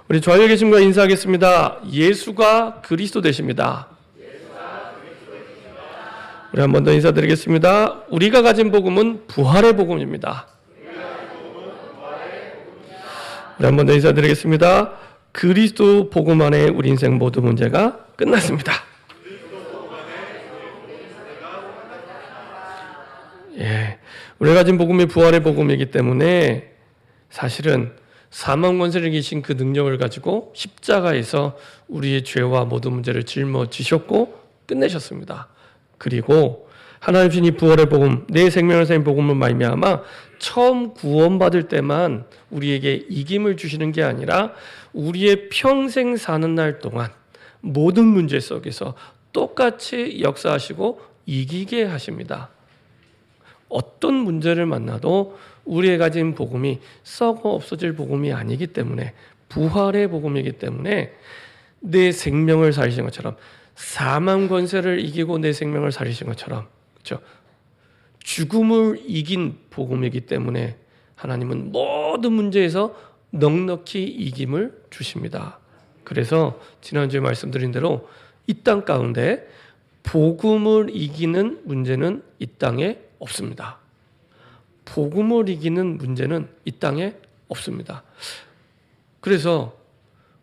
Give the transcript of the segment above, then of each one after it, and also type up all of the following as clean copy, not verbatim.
우리 좌우에 계신 분 인사하겠습니다. 예수가 그리스도 되십니다. 우리 한 번 더 인사드리겠습니다. 우리가 가진 복음은 부활의 복음입니다. 우리 한 번 더 인사드리겠습니다. 그리스도 복음 안에 우리 인생 모든 문제가 끝났습니다. 예, 우리가 가진 복음이 부활의 복음이기 때문에 사실은 사망 권세를 이기신 그 능력을 가지고 십자가에서 우리의 죄와 모든 문제를 짊어지셨고 끝내셨습니다. 그리고 하나님 주신 이 부활의 복음, 내 생명을 살린 복음을 말미암아 처음 구원받을 때만 우리에게 이김을 주시는 게 아니라 우리의 평생 사는 날 동안 모든 문제 속에서 똑같이 역사하시고 이기게 하십니다. 어떤 문제를 만나도 우리의 가진 복음이 썩어 없어질 복음이 아니기 때문에 부활의 복음이기 때문에 내 생명을 살리신 것처럼 사망 권세를 이기고 내 생명을 살리신 것처럼 그렇죠? 죽음을 이긴 복음이기 때문에 하나님은 모든 문제에서 넉넉히 이김을 주십니다. 그래서 지난주에 말씀드린 대로 이 땅 가운데 복음을 이기는 문제는 이 땅에 없습니다. 복음을 이기는 문제는 이 땅에 없습니다. 그래서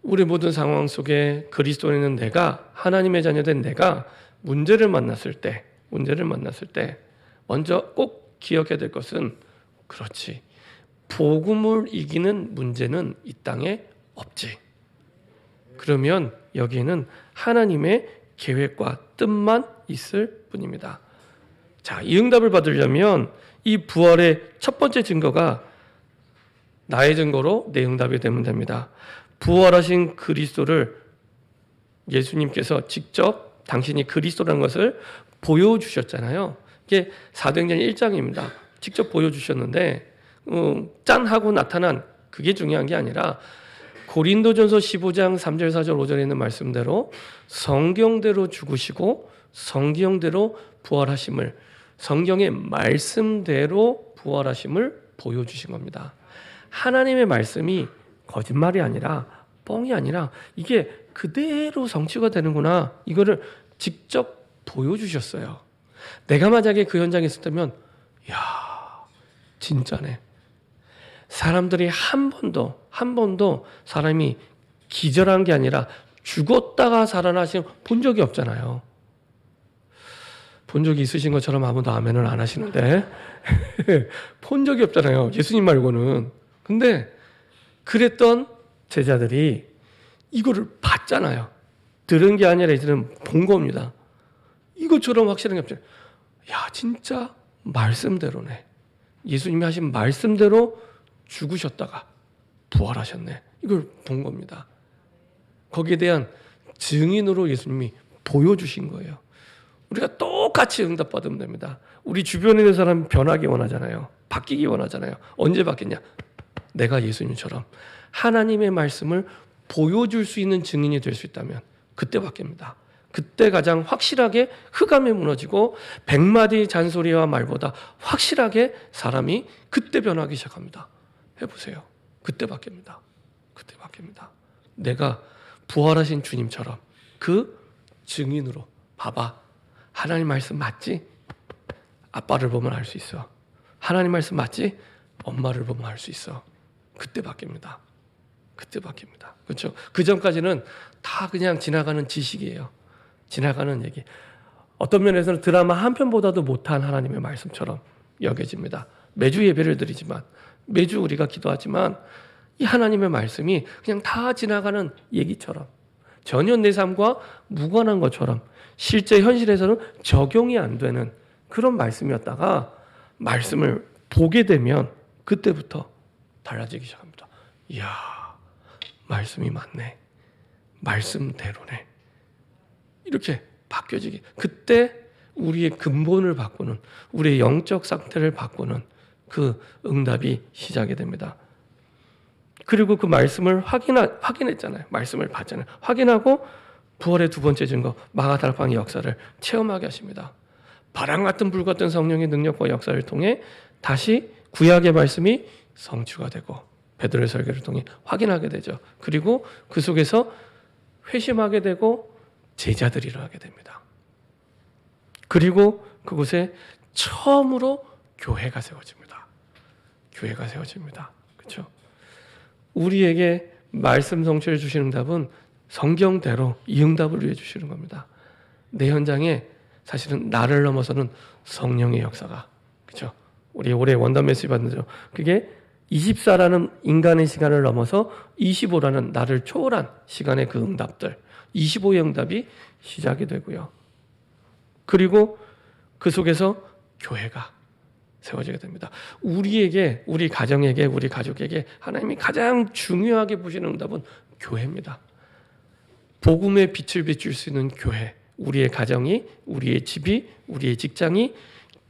우리 모든 상황 속에 그리스도인은 내가 하나님의 자녀된 내가 문제를 만났을 때 먼저 꼭 기억해야 될 것은 그렇지. 복음을 이기는 문제는 이 땅에 없지. 그러면 여기에는 하나님의 계획과 뜻만 있을 뿐입니다. 자, 이 응답을 받으려면 이 부활의 첫 번째 증거가 나의 증거로 내 응답이 되면 됩니다. 부활하신 그리스도를 예수님께서 직접 당신이 그리스도라는 것을 보여주셨잖아요. 이게 사도행전 1장입니다. 직접 보여주셨는데 짠 하고 나타난 그게 중요한 게 아니라 고린도전서 15장 3절 4절 5절에 있는 말씀대로 성경대로 죽으시고 성경대로 부활하심을 성경의 말씀대로 부활하심을 보여주신 겁니다. 하나님의 말씀이 거짓말이 아니라 뻥이 아니라 이게 그대로 성취가 되는구나. 이거를 직접 보여주셨어요. 내가 만약에 그 현장에 있었다면 야 진짜네. 사람들이 한 번도 사람이 기절한 게 아니라 죽었다가 살아나신 본 적이 없잖아요. 본 적이 있으신 것처럼 아무도 아멘을 안 하시는데 본 적이 없잖아요. 예수님 말고는. 근데 그랬던 제자들이 이거를 봤잖아요. 들은 게 아니라 이들은 본 겁니다. 이것처럼 확실한 게 없죠. 야 진짜 말씀대로네. 예수님이 하신 말씀대로 죽으셨다가 부활하셨네. 이걸 본 겁니다. 거기에 대한 증인으로 예수님이 보여주신 거예요. 우리가 똑같이 응답받으면 됩니다. 우리 주변에 있는 사람 변하기 원하잖아요. 바뀌기 원하잖아요. 언제 바뀌냐? 내가 예수님처럼 하나님의 말씀을 보여줄 수 있는 증인이 될 수 있다면 그때 바뀝니다. 그때 가장 확실하게 흑암에 무너지고 100마디 잔소리와 말보다 확실하게 사람이 그때 변하기 시작합니다. 해보세요. 그때 바뀝니다. 그때 바뀝니다. 내가 부활하신 주님처럼 그 증인으로 봐봐. 하나님 말씀 맞지? 아빠를 보면 알 수 있어. 하나님 말씀 맞지? 엄마를 보면 알 수 있어. 그때 바뀝니다. 그때 바뀝니다. 그렇죠? 그 전까지는 다 그냥 지나가는 지식이에요. 지나가는 얘기. 어떤 면에서는 드라마 한 편보다도 못한 하나님의 말씀처럼 여겨집니다. 매주 예배를 드리지만 매주 우리가 기도하지만 이 하나님의 말씀이 그냥 다 지나가는 얘기처럼 전혀 내 삶과 무관한 것처럼 실제 현실에서는 적용이 안 되는 그런 말씀이었다가 말씀을 보게 되면 그때부터 달라지기 시작합니다. 이야, 말씀이 맞네. 말씀대로네. 이렇게 바뀌어지기. 그때 우리의 근본을 바꾸는, 우리의 영적 상태를 바꾸는 그 응답이 시작이 됩니다. 그리고 그 말씀을 확인했잖아요. 말씀을 봤잖아요. 확인하고 부활의 두 번째 증거, 마가다락방의 역사를 체험하게 하십니다. 바람 같은 불 같은 성령의 능력과 역사를 통해 다시 구약의 말씀이 성취가 되고 베드로의 설교를 통해 확인하게 되죠. 그리고 그 속에서 회심하게 되고 제자들이 일어나게 됩니다. 그리고 그곳에 처음으로 교회가 세워집니다. 교회가 세워집니다. 그렇죠? 우리에게 말씀 성취해 주시는 응답은 성경대로 이 응답을 위해 주시는 겁니다. 내 현장에 사실은 나를 넘어서는 성령의 역사가, 그렇죠? 우리 올해 원단 메시지 받는죠. 그게 24라는 인간의 시간을 넘어서 25라는 나를 초월한 시간의 그 응답들, 25의 응답이 시작이 되고요. 그리고 그 속에서 교회가 세워지게 됩니다. 우리에게, 우리 가정에게, 우리 가족에게 하나님이 가장 중요하게 보시는 응답은 교회입니다. 복음의 빛을 비출 수 있는 교회, 우리의 가정이, 우리의 집이, 우리의 직장이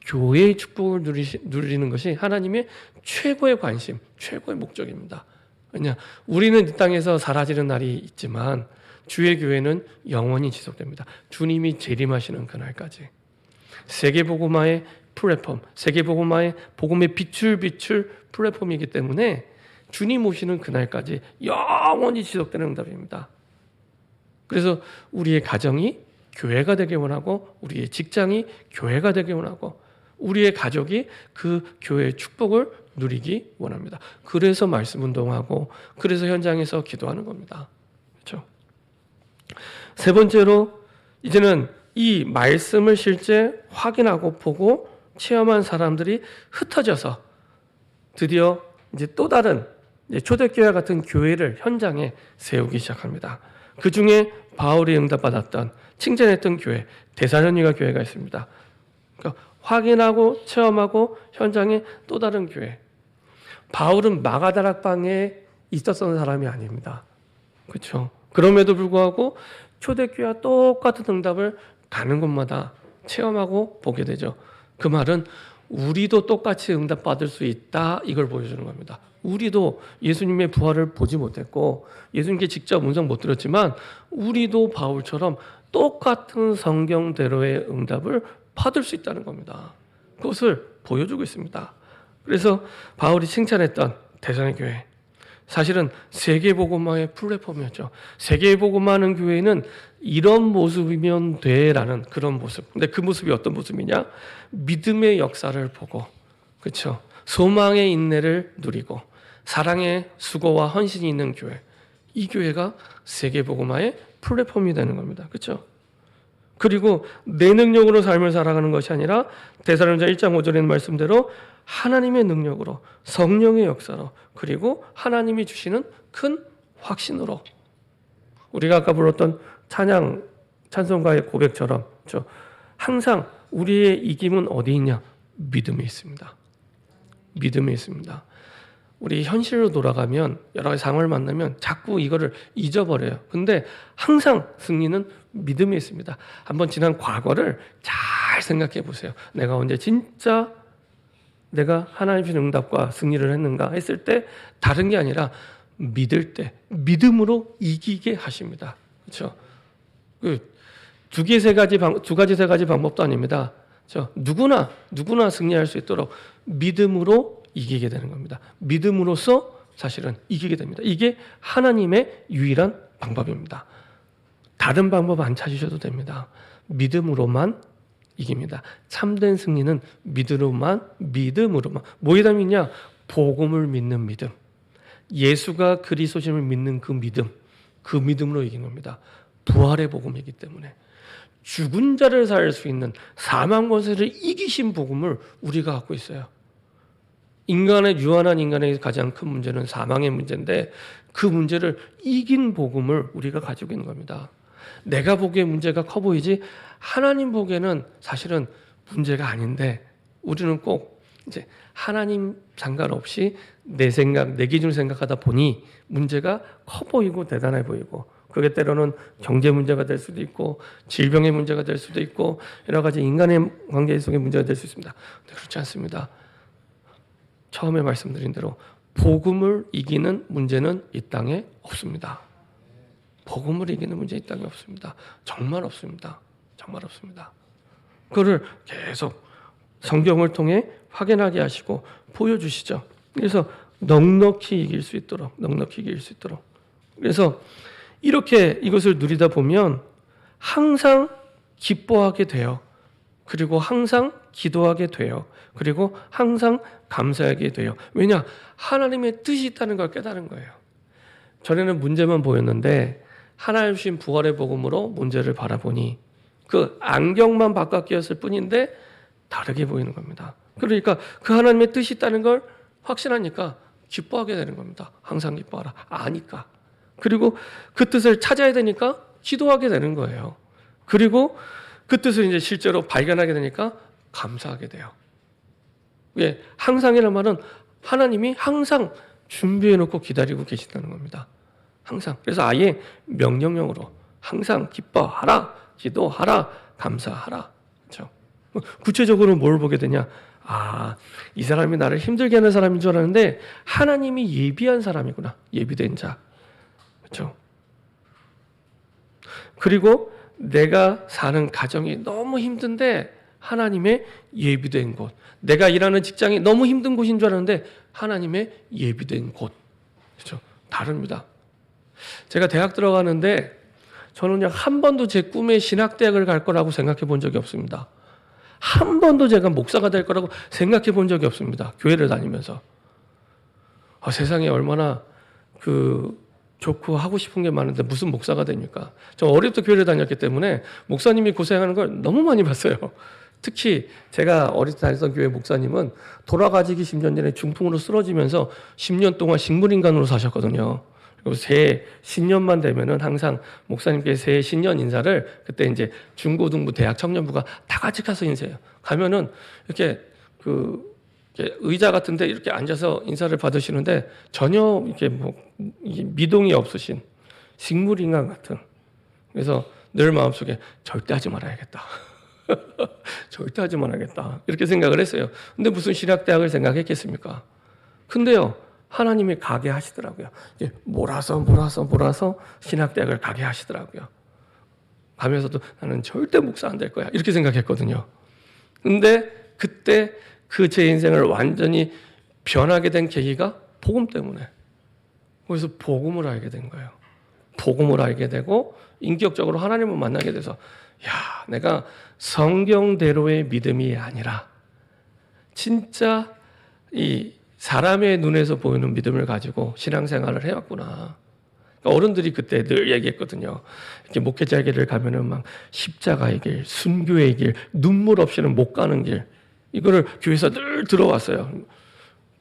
교회의 축복을 누리는 것이 하나님의 최고의 관심, 최고의 목적입니다. 왜냐, 우리는 이 땅에서 사라지는 날이 있지만 주의 교회는 영원히 지속됩니다. 주님이 재림하시는 그날까지. 세계복음화의 플랫폼, 세계복음화의 복음의 빛을 비출 플랫폼이기 때문에 주님 오시는 그날까지 영원히 지속되는 응답입니다. 그래서 우리의 가정이 교회가 되길 원하고, 우리의 직장이 교회가 되길 원하고, 우리의 가족이 그 교회의 축복을 누리기 원합니다. 그래서 말씀 운동하고, 그래서 현장에서 기도하는 겁니다. 그렇죠? 세 번째로, 이제는 이 말씀을 실제 확인하고 보고 체험한 사람들이 흩어져서 드디어 이제 또 다른 초대교회 같은 교회를 현장에 세우기 시작합니다. 그 중에 바울이 응답받았던, 칭찬했던 교회, 데살로니가 교회가 있습니다. 그러니까 확인하고 체험하고 현장에 또 다른 교회. 바울은 마가다락방에 있었던 사람이 아닙니다. 그렇죠? 그럼에도 불구하고 초대교회와 똑같은 응답을 가는 곳마다 체험하고 보게 되죠. 그 말은 우리도 똑같이 응답받을 수 있다, 이걸 보여주는 겁니다. 우리도 예수님의 부활을 보지 못했고 예수님께 직접 음성 못 들었지만 우리도 바울처럼 똑같은 성경대로의 응답을 받을 수 있다는 겁니다. 그것을 보여주고 있습니다. 그래서 바울이 칭찬했던 데살로니가 교회, 사실은 세계복음화의 플랫폼이었죠. 세계복음화하는 교회는 이런 모습이면 돼라는 그런 모습. 근데 그 모습이 어떤 모습이냐? 믿음의 역사를 보고, 그렇죠? 소망의 인내를 누리고 사랑의 수고와 헌신이 있는 교회. 이 교회가 세계복음화의 플랫폼이 되는 겁니다. 그렇죠? 그리고 내 능력으로 삶을 살아가는 것이 아니라 데살로니가 1장 5절에 있는 말씀대로 하나님의 능력으로, 성령의 역사로, 그리고 하나님이 주시는 큰 확신으로, 우리가 아까 불렀던 찬양, 찬송가의 고백처럼, 그렇죠? 항상 우리의 이김은 어디 있냐? 믿음에 있습니다. 믿음에 있습니다. 우리 현실로 돌아가면 여러 가지 상황을 만나면 자꾸 이거를 잊어버려요. 근데 항상 승리는 믿음에 있습니다. 한번 지난 과거를 잘 생각해 보세요. 내가 언제 진짜 내가 하나님 주신 응답과 승리를 했는가 했을 때 다른 게 아니라 믿을 때 믿음으로 이기게 하십니다. 그렇죠? 두 가지 세 가지 방법도 아닙니다. 그렇죠? 누구나 승리할 수 있도록 믿음으로 이기게 되는 겁니다. 믿음으로써 사실은 이기게 됩니다. 이게 하나님의 유일한 방법입니다. 다른 방법 안 찾으셔도 됩니다. 믿음으로만 이깁니다. 참된 승리는 믿음으로만. 뭐에다 믿냐? 복음을 믿는 믿음. 예수가 그리스도심을 믿는 그 믿음으로 이긴 겁니다. 부활의 복음이기 때문에 죽은 자를 살 수 있는 사망 권세를 이기신 복음을 우리가 갖고 있어요. 유한한 인간의 가장 큰 문제는 사망의 문제인데 그 문제를 이긴 복음을 우리가 가지고 있는 겁니다. 내가 보기에 문제가 커 보이지 하나님 보기에는 사실은 문제가 아닌데 우리는 꼭 이제 하나님 상관없이 내 생각, 내 기준을 생각하다 보니 문제가 커 보이고 대단해 보이고, 그게 때로는 경제 문제가 될 수도 있고 질병의 문제가 될 수도 있고 여러 가지 인간의 관계 속의 문제가 될 수 있습니다. 근데 그렇지 않습니다. 처음에 말씀드린 대로 복음을 이기는 문제는 이 땅에 없습니다. 복음을 이기는 문제 이 땅에 없습니다. 정말 없습니다. 정말 없습니다. 그거를 계속 성경을 통해 확인하게 하시고 보여주시죠. 그래서 넉넉히 이길 수 있도록, 넉넉히 이길 수 있도록. 그래서 이렇게 이것을 누리다 보면 항상 기뻐하게 돼요. 그리고 항상 기도하게 돼요. 그리고 항상 감사하게 돼요. 왜냐? 하나님의 뜻이 있다는 걸 깨달은 거예요. 전에는 문제만 보였는데 하나님 주신 부활의 복음으로 문제를 바라보니 그 안경만 바꿔 끼었을 뿐인데 다르게 보이는 겁니다. 그러니까 그 하나님의 뜻이 있다는 걸 확신하니까 기뻐하게 되는 겁니다. 항상 기뻐하라. 아니까. 그리고 그 뜻을 찾아야 되니까 기도하게 되는 거예요. 그리고 그 뜻을 이제 실제로 발견하게 되니까 감사하게 돼요. 왜? 항상이라는 말은 하나님이 항상 준비해 놓고 기다리고 계신다는 겁니다. 항상. 그래서 아예 명령형으로 항상 기뻐하라, 기도하라, 감사하라. 그렇죠? 구체적으로 뭘 보게 되냐? 아, 이 사람이 나를 힘들게 하는 사람인 줄 알았는데 하나님이 예비한 사람이구나. 예비된 자. 그렇죠? 그리고 내가 사는 가정이 너무 힘든데 하나님의 예비된 곳. 내가 일하는 직장이 너무 힘든 곳인 줄 알았는데 하나님의 예비된 곳. 그렇죠? 다릅니다. 제가 대학 들어가는데 저는 그냥 한 번도 제 꿈에 신학대학을 갈 거라고 생각해 본 적이 없습니다. 한 번도 제가 목사가 될 거라고 생각해 본 적이 없습니다. 교회를 다니면서. 세상에 얼마나 좋고 하고 싶은 게 많은데 무슨 목사가 됩니까? 저 어릴 때 교회를 다녔기 때문에 목사님이 고생하는 걸 너무 많이 봤어요. 특히 제가 어릴 때 다녔던 교회 목사님은 돌아가시기 10년 전에 중풍으로 쓰러지면서 10년 동안 식물인간으로 사셨거든요. 그리고 새해 신년만 되면은 항상 목사님께 새해 신년 인사를 그때 이제 중고등부 대학 청년부가 다 같이 가서 인사해요. 가면은 이렇게 이렇게 의자 같은데 이렇게 앉아서 인사를 받으시는데 전혀 이렇게 미동이 없으신 식물인간 같은. 그래서 늘 마음속에 절대 하지 말아야겠다. 절대 하지 말아야겠다. 이렇게 생각을 했어요. 근데 무슨 신학대학을 생각했겠습니까? 근데요. 하나님이 가게 하시더라고요. 몰아서 신학대학을 가게 하시더라고요. 가면서도 나는 절대 목사 안 될 거야. 이렇게 생각했거든요. 근데 그때 제 인생을 완전히 변하게 된 계기가 복음 때문에. 그래서 복음을 알게 된 거예요. 복음을 알게 되고 인격적으로 하나님을 만나게 돼서 내가 성경대로의 믿음이 아니라 진짜 이 사람의 눈에서 보이는 믿음을 가지고 신앙생활을 해왔구나. 그러니까 어른들이 그때 늘 얘기했거든요. 이렇게 목회자의 길을 가면은 막 십자가의 길, 순교의 길, 눈물 없이는 못 가는 길. 이거를 교회에서 늘 들어왔어요.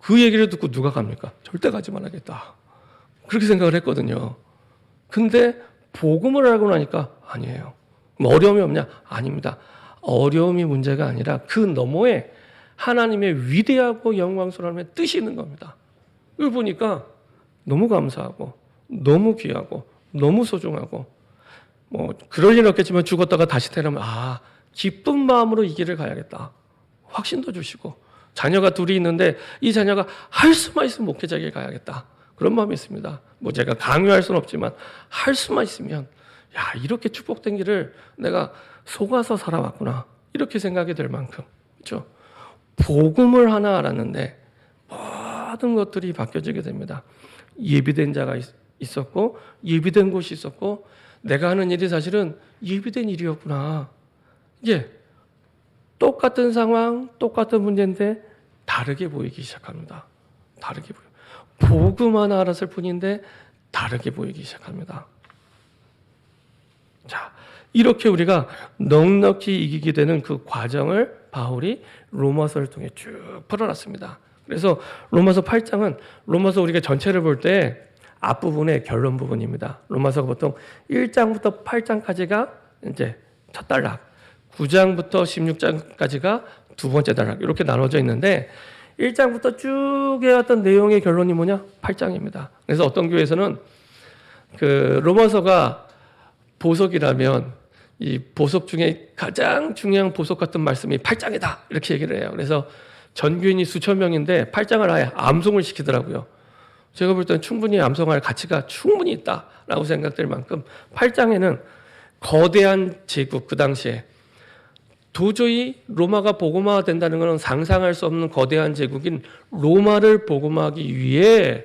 그 얘기를 듣고 누가 갑니까? 절대 가지 말아야겠다. 그렇게 생각을 했거든요. 근데 복음을 알고 나니까 아니에요. 어려움이 없냐? 아닙니다. 어려움이 문제가 아니라 그 너머에 하나님의 위대하고 영광스러움의 뜻이 있는 겁니다. 이걸 보니까 너무 감사하고 너무 귀하고 너무 소중하고 그럴 일은 없겠지만 죽었다가 다시 태어나면 기쁜 마음으로 이 길을 가야겠다. 확신도 주시고 자녀가 둘이 있는데 이 자녀가 할 수만 있으면 목회자 길 가야겠다. 그런 마음이 있습니다. 제가 강요할 수는 없지만 할 수만 있으면 이렇게 축복된 길을 내가 속아서 살아왔구나. 이렇게 생각이 될 만큼. 그렇죠? 복음을 하나 알았는데 모든 것들이 바뀌어지게 됩니다. 예비된 자가 있었고 예비된 곳이 있었고 내가 하는 일이 사실은 예비된 일이었구나. 똑같은 상황, 똑같은 문제인데 다르게 보이기 시작합니다. 다르게 보여. 복음 하나 알았을 뿐인데 다르게 보이기 시작합니다. 자, 이렇게 우리가 넉넉히 이기게 되는 그 과정을 바울이 로마서를 통해 쭉 풀어놨습니다. 그래서 로마서 8장은 로마서 우리가 전체를 볼 때 앞부분의 결론 부분입니다. 로마서가 보통 1장부터 8장까지가 이제 첫 단락, 9장부터 16장까지가 두 번째 단락 이렇게 나눠져 있는데 1장부터 쭉 해왔던 내용의 결론이 뭐냐? 8장입니다. 그래서 어떤 교회에서는 로마서가 보석이라면 이 보석 중에 가장 중요한 보석 같은 말씀이 8장이다 이렇게 얘기를 해요. 그래서 전교인이 수천 명인데 8장을 아예 암송을 시키더라고요. 제가 볼 때는 충분히 암송할 가치가 충분히 있다라고 생각될 만큼 8장에는 거대한 제국 그 당시에 도저히 로마가 복음화 된다는 것은 상상할 수 없는 거대한 제국인 로마를 복음화하기 위해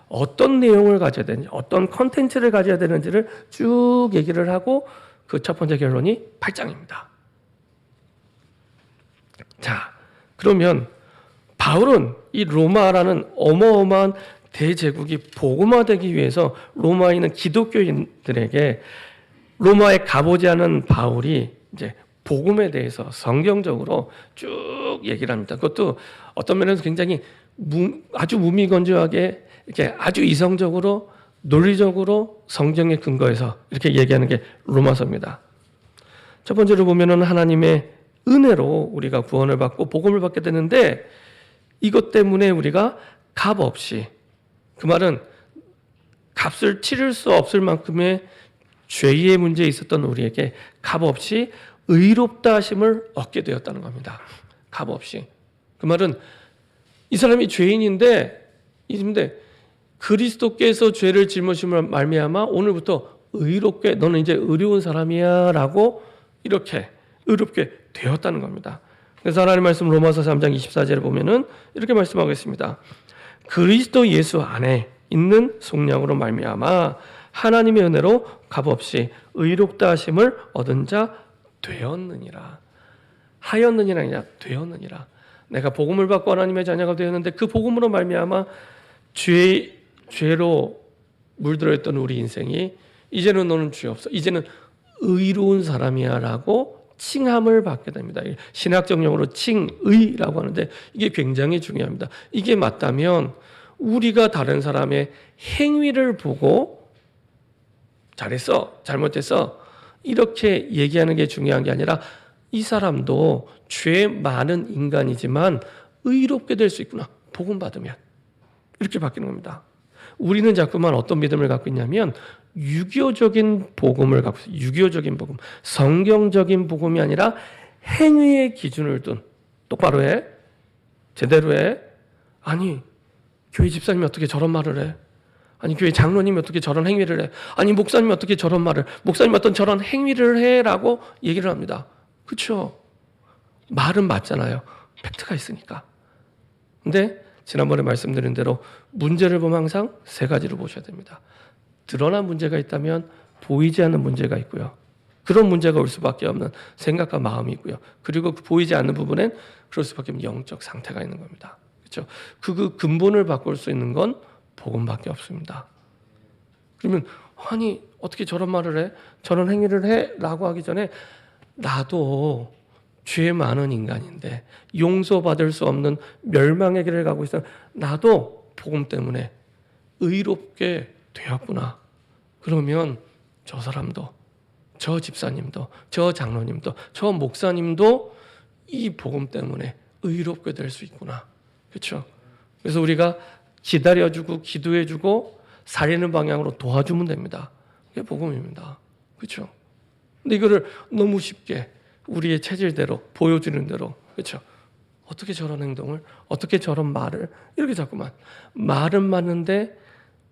어떤 내용을 가져야 되는지, 어떤 컨텐츠를 가져야 되는지를 쭉 얘기를 하고 그 첫 번째 결론이 8장입니다. 자, 그러면 바울은 이 로마라는 어마어마한 대제국이 복음화되기 위해서 로마에 있는 기독교인들에게 로마에 가보지 않은 바울이 이제 복음에 대해서 성경적으로 쭉 얘기를 합니다. 그것도 어떤 면에서 굉장히 아주 무미건조하게 이렇게 아주 이성적으로 논리적으로 성경에 근거해서 이렇게 얘기하는 게 로마서입니다. 첫 번째로 보면은 하나님의 은혜로 우리가 구원을 받고 복음을 받게 되는데 이것 때문에 우리가 값 없이, 그 말은 값을 치를 수 없을 만큼의 죄의 문제에 있었던 우리에게 값 없이 의롭다 하심을 얻게 되었다는 겁니다. 값 없이. 그 말은 이 사람이 죄인인데 그리스도께서 죄를 짊으심을 말미암아 오늘부터 의롭게, 너는 이제 의로운 사람이야라고 이렇게 의롭게 되었다는 겁니다. 그래서 하나님 말씀 로마서 3장 24절에 보면은 이렇게 말씀하고 있습니다. 그리스도 예수 안에 있는 속량으로 말미암아 하나님의 은혜로 값없이 의롭다 하심을 얻은 자 되었느니라. 하였느니라 아니라 되었느니라. 내가 복음을 받고 하나님의 자녀가 되었는데 그 복음으로 말미암아 죄로 물들어 있던 우리 인생이 이제는 너는 죄 없어, 이제는 의로운 사람이야라고 칭함을 받게 됩니다. 신학적 용어로 칭의라고 하는데 이게 굉장히 중요합니다. 이게 맞다면 우리가 다른 사람의 행위를 보고 잘했어, 잘못했어 이렇게 얘기하는 게 중요한 게 아니라 이 사람도 죄 많은 인간이지만 의롭게 될 수 있구나, 복음 받으면. 이렇게 바뀌는 겁니다. 우리는 자꾸만 어떤 믿음을 갖고 있냐면 유교적인 복음을 갖고 있어요. 유교적인 복음, 성경적인 복음이 아니라 행위의 기준을 둔, 똑바로 해, 제대로 해. 아니 교회 집사님이 어떻게 저런 말을 해? 아니 교회 장로님이 어떻게 저런 행위를 해? 아니 목사님이 어떻게 저런 말을, 목사님이 어떤 저런 행위를 해라고 얘기를 합니다. 그렇죠? 말은 맞잖아요. 팩트가 있으니까. 근데 지난번에 말씀드린 대로 문제를 보면 항상 세 가지로 보셔야 됩니다. 드러난 문제가 있다면 보이지 않는 문제가 있고요. 그런 문제가 올 수밖에 없는 생각과 마음이 있고요. 그리고 보이지 않는 부분엔 그럴 수밖에 없는 영적 상태가 있는 겁니다. 그렇죠? 그 근본을 바꿀 수 있는 건 복음밖에 없습니다. 그러면 아니 어떻게 저런 말을 해? 저런 행위를 해? 라고 하기 전에 나도 죄 많은 인간인데 용서받을 수 없는 멸망의 길을 가고 있어. 나도 복음 때문에 의롭게 되었구나. 그러면 저 사람도, 저 집사님도, 저 장로님도, 저 목사님도 이 복음 때문에 의롭게 될 수 있구나. 그렇죠? 그래서 우리가 기다려주고 기도해주고 살리는 방향으로 도와주면 됩니다. 그게 복음입니다. 그렇죠? 근데 이거를 너무 쉽게 우리의 체질대로 보여주는 대로, 그렇죠? 어떻게 저런 행동을, 어떻게 저런 말을, 이렇게 자꾸만 말은 맞는데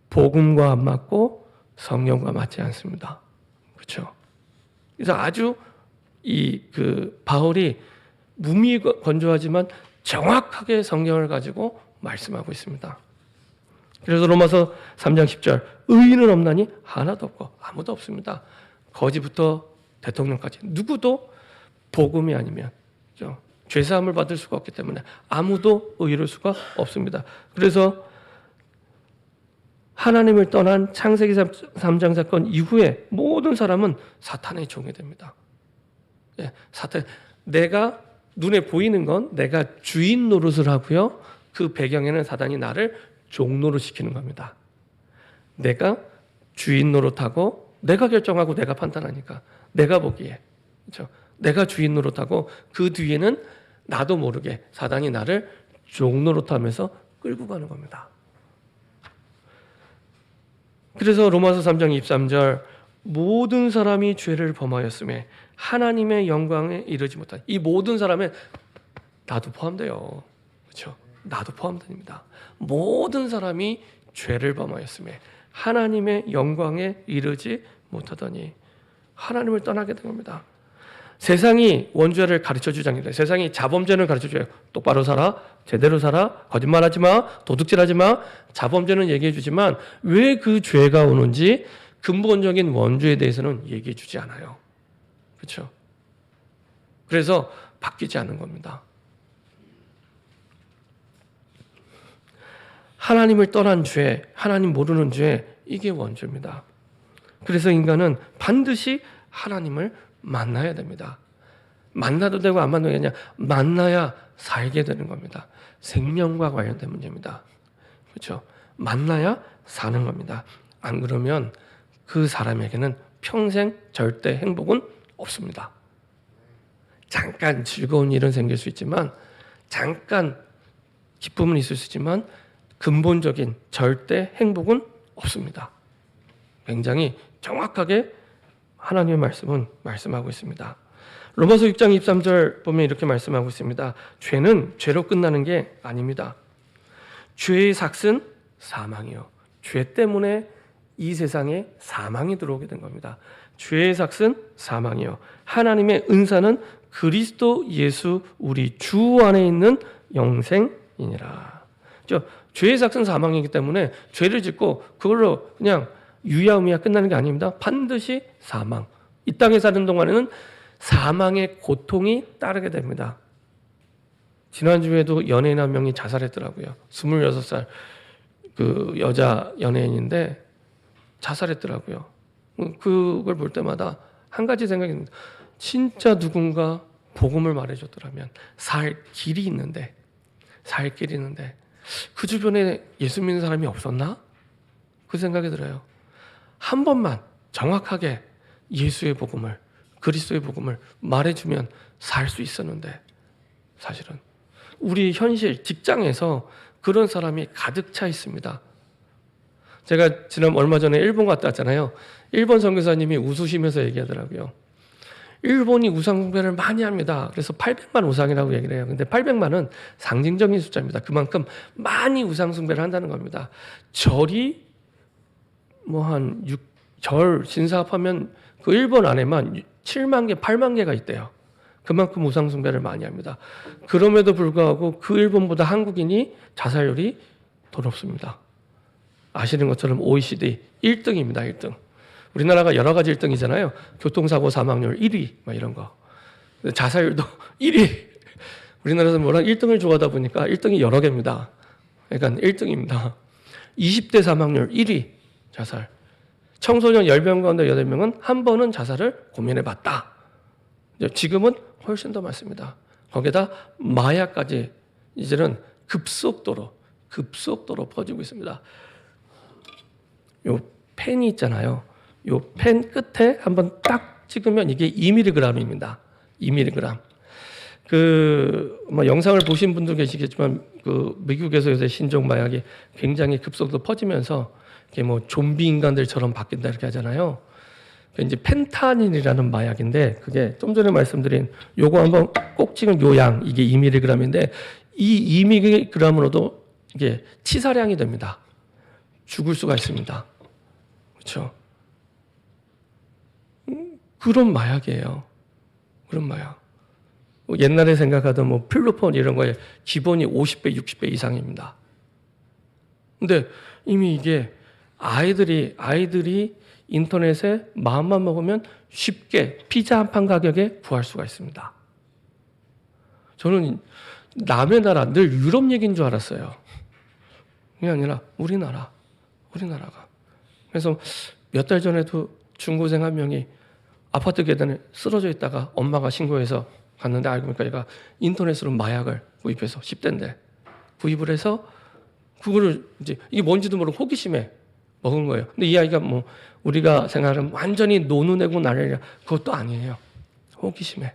복음과 안 맞고 성경과 맞지 않습니다. 그렇죠? 그래서 아주 바울이 무미건조하지만 정확하게 성경을 가지고 말씀하고 있습니다. 그래서 로마서 3장 10절 의인은 없나니 하나도 없고 아무도 없습니다. 거지부터 대통령까지 누구도 복음이 아니면 죄사함을 받을 수가 없기 때문에 아무도 의로울 수가 없습니다. 그래서 하나님을 떠난 창세기 3장 사건 이후에 모든 사람은 사탄의 종이 됩니다. 사탄, 내가 눈에 보이는 건 내가 주인 노릇을 하고요. 그 배경에는 사단이 나를 종 노릇시키는 겁니다. 내가 주인 노릇하고 내가 결정하고 내가 판단하니까 내가 보기에, 그렇죠? 내가 주인 노릇하고 그 뒤에는 나도 모르게 사단이 나를 종 노릇하면서 끌고 가는 겁니다. 그래서 로마서 3장 23절 모든 사람이 죄를 범하였음에 하나님의 영광에 이르지 못한, 이 모든 사람은 나도 포함돼요. 그렇죠? 나도 포함됩니다. 모든 사람이 죄를 범하였음에 하나님의 영광에 이르지 못하더니 하나님을 떠나게 된 겁니다. 세상이 원죄를 가르쳐주지 않는다. 세상이 자범죄는 가르쳐줘요. 똑바로 살아, 제대로 살아, 거짓말하지 마, 도둑질하지 마. 자범죄는 얘기해주지만 왜 그 죄가 오는지 근본적인 원죄에 대해서는 얘기해주지 않아요. 그렇죠? 그래서 바뀌지 않는 겁니다. 하나님을 떠난 죄, 하나님 모르는 죄, 이게 원죄입니다. 그래서 인간은 반드시 하나님을 만나야 됩니다. 만나도 되고 안 만나도 되냐? 만나야 살게 되는 겁니다. 생명과 관련된 문제입니다. 그렇죠? 만나야 사는 겁니다. 안 그러면 그 사람에게는 평생 절대 행복은 없습니다. 잠깐 즐거운 일은 생길 수 있지만, 잠깐 기쁨은 있을 수 있지만 근본적인 절대 행복은 없습니다. 굉장히 정확하게 하나님의 말씀은 말씀하고 있습니다. 로마서 6장 23절 보면 이렇게 말씀하고 있습니다. 죄는 죄로 끝나는 게 아닙니다. 죄의 삭은 사망이요. 죄 때문에 이 세상에 사망이 들어오게 된 겁니다. 죄의 삭은 사망이요. 하나님의 은사는 그리스도 예수 우리 주 안에 있는 영생이니라. 죄의 삭은 사망이기 때문에 죄를 짓고 그걸로 그냥 유야무야 끝나는 게 아닙니다. 반드시 사망. 이 땅에 사는 동안에는 사망의 고통이 따르게 됩니다. 지난주에도 연예인 한 명이 자살했더라고요. 26살 그 여자 연예인인데 자살했더라고요. 그걸 볼 때마다 한 가지 생각이 듭니다. 진짜 누군가 복음을 말해줬더라면 살 길이 있는데 그 주변에 예수 믿는 사람이 없었나? 그 생각이 들어요. 한 번만 정확하게 예수의 복음을, 그리스도의 복음을 말해주면 살 수 있었는데, 사실은 우리 현실 직장에서 그런 사람이 가득 차 있습니다. 제가 지난 얼마 전에 일본 갔다 왔잖아요. 일본 선교사님이 웃으시면서 얘기하더라고요. 일본이 우상숭배를 많이 합니다. 그래서 800만 우상이라고 얘기를 해요. 근데 800만은 상징적인 숫자입니다. 그만큼 많이 우상숭배를 한다는 겁니다. 절이 한 절 신사합하면 그 일본 안에만 7만 개, 8만 개가 있대요. 그만큼 우상숭배를 많이 합니다. 그럼에도 불구하고 그 일본보다 한국인이 자살률이 더 높습니다. 아시는 것처럼 OECD 1등입니다. 1등. 우리나라가 여러 가지 1등이잖아요. 교통사고 사망률 1위 막 이런 거. 자살률도 1위. 우리나라에서 뭐랑 1등을 좋아하다 보니까 1등이 여러 개입니다. 그러니까 1등입니다. 20대 사망률 1위 자살. 청소년 10명 가운데 8명은 한 번은 자살을 고민해봤다. 지금은 훨씬 더 많습니다. 거기다 마약까지 이제는 급속도로 퍼지고 있습니다. 요 펜이 있잖아요. 요 펜 끝에 한번 딱 찍으면 이게 2mg입니다. 2mg. 영상을 보신 분도 계시겠지만 미국에서 요새 신종 마약이 굉장히 급속도로 퍼지면서 이게 좀비 인간들처럼 바뀐다 이렇게 하잖아요. 이제 펜타닐이라는 마약인데 그게 좀 전에 말씀드린 요거 한번 꼭 찍은 요 양 이게 2mg인데 이 2mg으로도 이게 치사량이 됩니다. 죽을 수가 있습니다. 그렇죠? 그런 마약이에요. 그런 마약. 옛날에 생각하던 필로폰 이런 거에 기본이 50배, 60배 이상입니다. 근데 이미 이게 아이들이 인터넷에 마음만 먹으면 쉽게 피자 한 판 가격에 구할 수가 있습니다. 저는 남의 나라, 늘 유럽 얘기인 줄 알았어요. 그게 아니라 우리나라가. 그래서 몇 달 전에도 중고생 한 명이 아파트 계단에 쓰러져 있다가 엄마가 신고해서 갔는데 알고 보니까 얘가 인터넷으로 마약을 구입해서 10대인데 구입을 해서 그거를 이제 이게 뭔지도 모르고 호기심에 먹은 거예요. 근데 이 아이가 우리가 생각하는 완전히 노는애고 나래라 그것도 아니에요. 호기심에.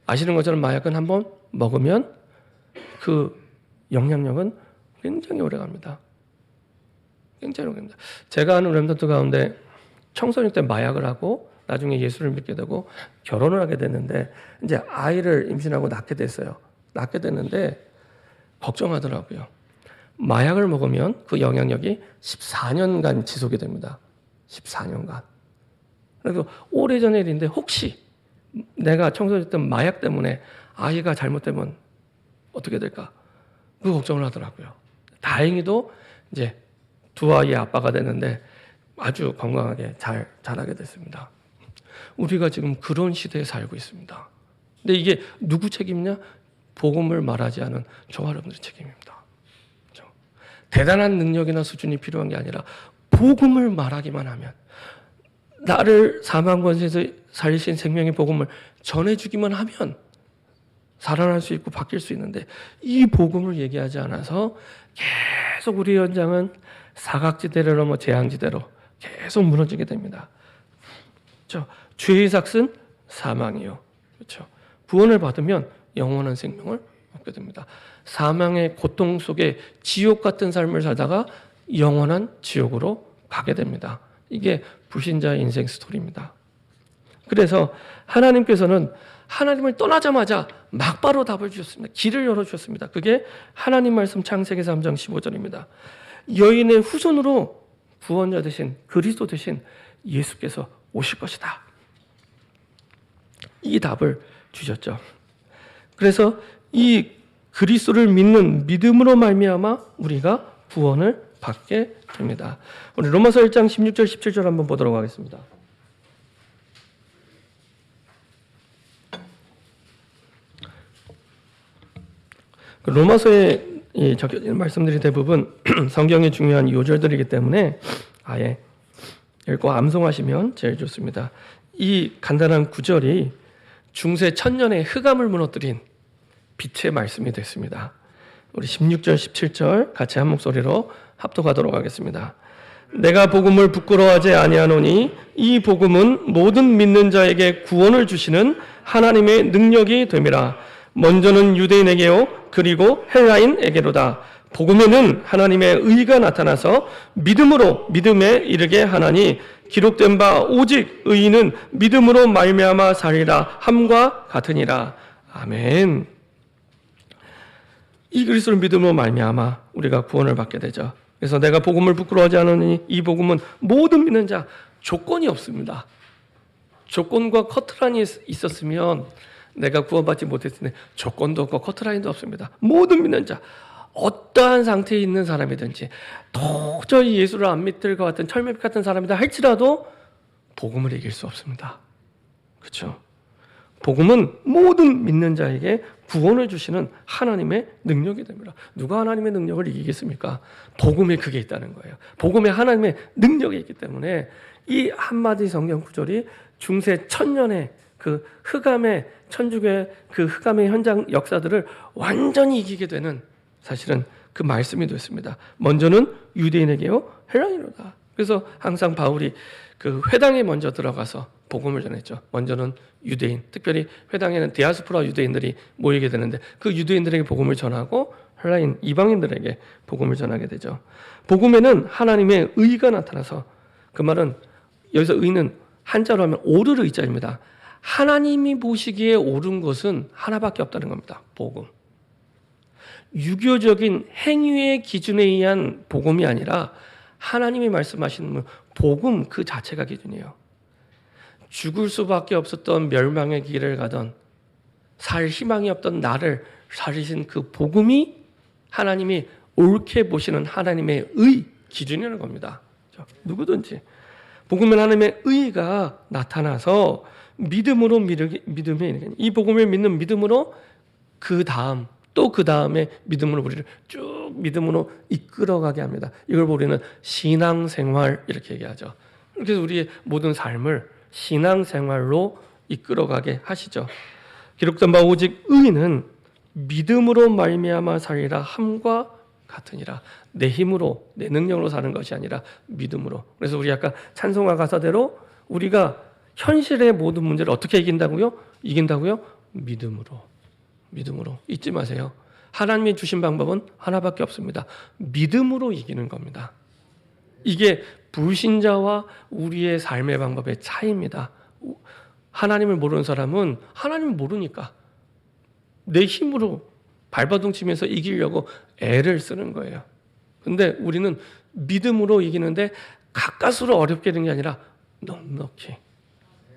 아시는 것처럼 마약은 한번 먹으면 그 영향력은 굉장히 오래 갑니다. 굉장히 오래 갑니다. 제가 아는 렘넌트 가운데 청소년 때 마약을 하고 나중에 예수를 믿게 되고 결혼을 하게 됐는데 이제 아이를 임신하고 낳게 됐어요. 낳게 됐는데 걱정하더라고요. 마약을 먹으면 그 영향력이 14년간 지속이 됩니다. 14년간. 그래서 오래전의 일인데 혹시 내가 청소했던 마약 때문에 아이가 잘못되면 어떻게 될까? 그 걱정을 하더라고요. 다행히도 이제 두 아이의 아빠가 되는데 아주 건강하게 잘 자라게 됐습니다. 우리가 지금 그런 시대에 살고 있습니다. 근데 이게 누구 책임이냐? 복음을 말하지 않은 저와 여러분들의 책임입니다. 그렇죠? 대단한 능력이나 수준이 필요한 게 아니라 복음을 말하기만 하면, 나를 사망 권세에서 살리신 생명의 복음을 전해주기만 하면 살아날 수 있고 바뀔 수 있는데, 이 복음을 얘기하지 않아서 계속 우리 현장은 사각지대를 넘어 재앙지대로 계속 무너지게 됩니다. 그렇죠? 죄의 삭은 사망이요. 그렇죠? 구원을 받으면 영원한 생명을 얻게 됩니다. 사망의 고통 속에 지옥 같은 삶을 살다가 영원한 지옥으로 가게 됩니다. 이게 불신자의 인생 스토리입니다. 그래서 하나님께서는 하나님을 떠나자마자 막바로 답을 주셨습니다. 길을 열어주셨습니다. 그게 하나님 말씀 창세기 3장 15절입니다. 여인의 후손으로 구원자 되신 그리스도 되신 예수께서 오실 것이다. 이 답을 주셨죠. 그래서 이 그리스도를 믿는 믿음으로 말미암아 우리가 구원을 받게 됩니다. 우리 로마서 1장 16절 17절 한번 보도록 하겠습니다. 로마서에 적혀진 말씀들이 대부분 성경의 중요한 요절들이기 때문에 아예 읽고 암송하시면 제일 좋습니다. 이 간단한 구절이 중세 천년의 흑암을 무너뜨린 빛의 말씀이 됐습니다. 우리 16절 17절 같이 한 목소리로 합독하도록 하겠습니다. 내가 복음을 부끄러워하지 아니하노니 이 복음은 모든 믿는 자에게 구원을 주시는 하나님의 능력이 됨이라. 먼저는 유대인에게요 그리고 헬라인에게로다. 복음에는 하나님의 의가 나타나서 믿음으로 믿음에 이르게 하나니 기록된 바 오직 의인은 믿음으로 말미암아 살리라 함과 같으니라. 아멘. 이 그리스도를 믿음으로 말미암아 우리가 구원을 받게 되죠. 그래서 내가 복음을 부끄러워하지 않으니 이 복음은 모든 믿는 자, 조건이 없습니다. 조건과 커트라인이 있었으면 내가 구원받지 못했을 때 조건도 없고 커트라인도 없습니다. 모든 믿는 자, 어떠한 상태에 있는 사람이든지 도저히 예수를 안 믿을 것 같은 철맵 같은 사람이다 할지라도 복음을 이길 수 없습니다. 그렇죠? 복음은 모든 믿는 자에게 구원을 주시는 하나님의 능력이 됩니다. 누가 하나님의 능력을 이기겠습니까? 복음에 그게 있다는 거예요. 복음에 하나님의 능력이 있기 때문에 이 한마디 성경 구절이 중세 천년의 그 흑암의 천주교의 그 흑암의 현장 역사들을 완전히 이기게 되는 사실은 그 말씀이 됐습니다. 먼저는 유대인에게요 헬라인으로다. 그래서 항상 바울이 그 회당에 먼저 들어가서 복음을 전했죠. 먼저는 유대인, 특별히 회당에는 디아스포라 유대인들이 모이게 되는데 그 유대인들에게 복음을 전하고 헬라인 이방인들에게 복음을 전하게 되죠. 복음에는 하나님의 의가 나타나서, 그 말은 여기서 의는 한자로 하면 오를 의자입니다. 하나님이 보시기에 옳은 것은 하나밖에 없다는 겁니다. 복음. 유교적인 행위의 기준에 의한 복음이 아니라 하나님이 말씀하시는 복음 그 자체가 기준이에요. 죽을 수밖에 없었던 멸망의 길을 가던 살 희망이 없던 나를 살리신 그 복음이 하나님이 옳게 보시는 하나님의 의 기준이라는 겁니다. 누구든지 복음은 하나님의 의가 나타나서 믿음으로 믿음에 이 복음을 믿는 믿음으로 그 다음 또 그 다음에 믿음으로 우리를 쭉 믿음으로 이끌어가게 합니다. 이걸 우리는 신앙생활 이렇게 얘기하죠. 그래서 우리의 모든 삶을 신앙생활로 이끌어가게 하시죠. 기록된 바 오직 의인은 믿음으로 말미암아 살리라 함과 같으니라. 내 힘으로 내 능력으로 사는 것이 아니라 믿음으로. 그래서 우리 아까 찬송가 가사대로 우리가 현실의 모든 문제를 어떻게 이긴다고요? 믿음으로. 믿음으로. 잊지 마세요. 하나님이 주신 방법은 하나밖에 없습니다. 믿음으로 이기는 겁니다. 이게 불신자와 우리의 삶의 방법의 차이입니다. 하나님을 모르는 사람은 하나님을 모르니까 내 힘으로 발버둥 치면서 이기려고 애를 쓰는 거예요. 근데 우리는 믿음으로 이기는데 가까스로 어렵게 되는 게 아니라 넉넉히.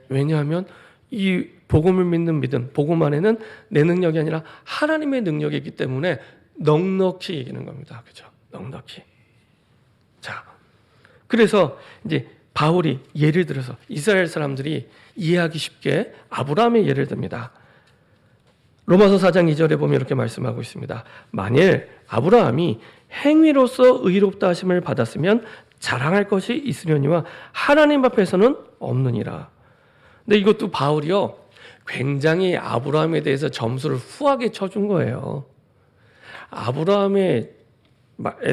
왜냐하면 이 복음을 믿는 믿음, 복음 안에는 내 능력이 아니라 하나님의 능력이 있기 때문에 넉넉히 이기는 겁니다. 그죠? 넉넉히. 자, 그래서 이제 바울이 예를 들어서 이스라엘 사람들이 이해하기 쉽게 아브라함의 예를 듭니다. 로마서 4장 2절에 보면 이렇게 말씀하고 있습니다. 만일 아브라함이 행위로서 의롭다 하심을 받았으면 자랑할 것이 있으려니와 하나님 앞에서는 없느니라. 근데 이것도 바울이요, 굉장히 아브라함에 대해서 점수를 후하게 쳐준 거예요. 아브라함에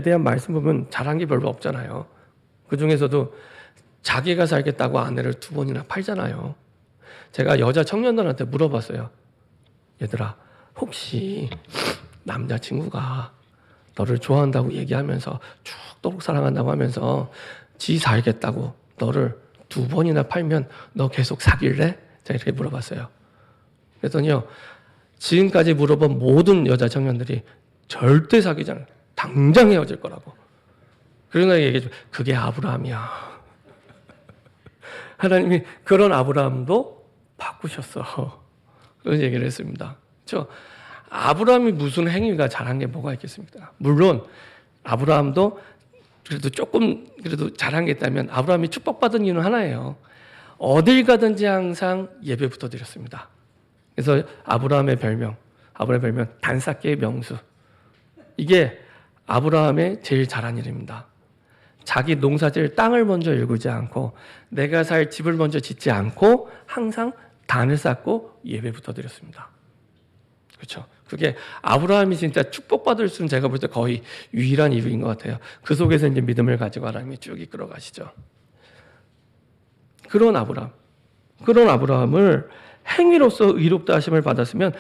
대한 말씀 보면 잘한 게 별로 없잖아요. 그 중에서도 자기가 살겠다고 아내를 2번이나 팔잖아요. 제가 여자 청년들한테 물어봤어요. 얘들아, 혹시 남자친구가 너를 좋아한다고 얘기하면서 죽도록 사랑한다고 하면서 지 살겠다고 너를 2번이나 팔면 너 계속 사귈래? 제가 이렇게 물어봤어요. 그랬더니요, 지금까지 물어본 모든 여자 청년들이 절대 사귀지 않아요. 당장 헤어질 거라고. 그러나 얘기해줘. 그게 아브라함이야. 하나님이 그런 아브라함도 바꾸셨어. 그런 얘기를 했습니다. 그렇죠? 아브라함이 무슨 행위가 잘한 게 뭐가 있겠습니까? 물론 아브라함도 그래도 조금 그래도 잘한 게 있다면 아브라함이 축복받은 이유는 하나예요. 어딜 가든지 항상 예배부터 드렸습니다. 그래서 아브라함의 별명 단삭계의 명수. 이게 아브라함의 제일 잘한 일입니다. 자기 농사질 땅을 먼저 일구지 않고 내가 살 집을 먼저 짓지 않고 항상 단을 쌓고 예배부터 드렸습니다. 그렇죠? 그게 아브라함이 진짜 축복받을 수 있는 제가 볼 때 거의 유일한 이유인 것 같아요. 그 속에서 이제 믿음을 가지고 하나님이 쭉 이끌어 가시죠. 그런 아브라함을 행위로서 의롭다 하심을 받았으면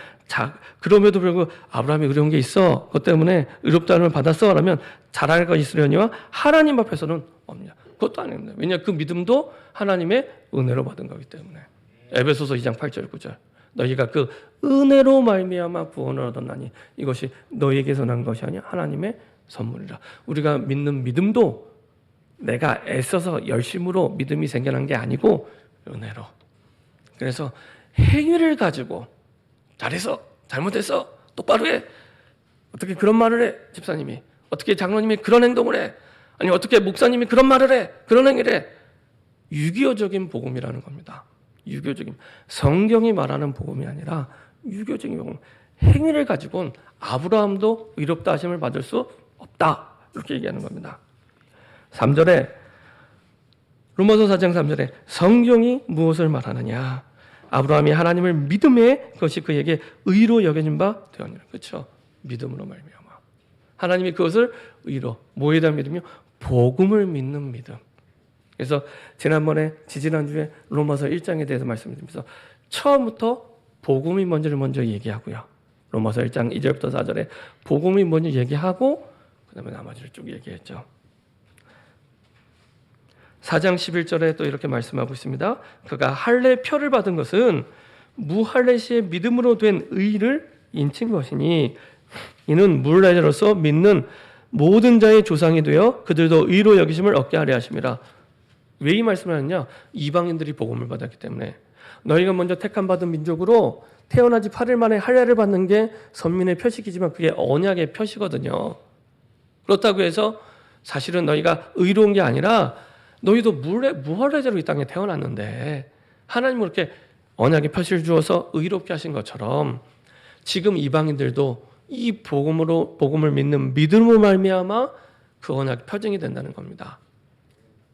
그럼에도 불구하고 아브라함이 의로운 게 있어. 그것 때문에 의롭다 하심을 받았어. 라면 잘할 것 있으려니와 하나님 앞에서는 없냐. 그것도 아닙니다. 왜냐, 그 믿음도 하나님의 은혜로 받은 거기 때문에. 에베소서 2장 8절 9절. 너희가 그 은혜로 말미암아 구원을 얻었나니 이것이 너희에게서 난 것이 아니야 하나님의 선물이라. 우리가 믿는 믿음도 내가 애써서 열심으로 믿음이 생겨난 게 아니고 은혜로. 그래서 행위를 가지고 잘했어, 잘못했어, 똑바로 해. 어떻게 그런 말을 해, 집사님이. 어떻게 장로님이 그런 행동을 해. 아니 어떻게 목사님이 그런 말을 해, 그런 행위를 해. 유교적인 복음이라는 겁니다. 유교적인, 성경이 말하는 복음이 아니라 유교적인 복음. 행위를 가지고는 아브라함도 의롭다 하심을 받을 수 없다. 이렇게 얘기하는 겁니다. 3절에 로마서 4장 3절에 성경이 무엇을 말하느냐. 아브라함이 하나님을 믿음에 그것이 그에게 의로 여겨진 바 되었느니라. 그렇죠? 믿음으로 말미암아. 하나님이 그것을 의로, 뭐에 대한 믿음이요? 복음을 믿는 믿음. 그래서 지난주에 로마서 1장에 대해서 말씀드리면서 처음부터 복음이 뭔지를 먼저 얘기하고요. 로마서 1장 2절부터 4절에 복음이 뭔지 얘기하고 그 다음에 나머지를 쭉 얘기했죠. 4장 11절에 또 이렇게 말씀하고 있습니다. 그가 할례 표를 받은 것은 무할례 시의 믿음으로 된 의를 인친 것이니 이는 무할례자로서 믿는 모든 자의 조상이 되어 그들도 의로 여기심을 얻게 하려 하심이라. 왜 이 말씀을 하느냐? 이방인들이 복음을 받았기 때문에. 너희가 먼저 택함받은 민족으로 태어나지 8일 만에 할례를 받는 게 선민의 표식이지만 그게 언약의 표시거든요. 그렇다고 해서 사실은 너희가 의로운 게 아니라 너희도 무할례자로 이 땅에 태어났는데 하나님은 그렇게 언약의 표시를 주어서 의롭게 하신 것처럼 지금 이방인들도 이 복음을 믿는 믿음으로 말미암아 그 언약 표징이 된다는 겁니다.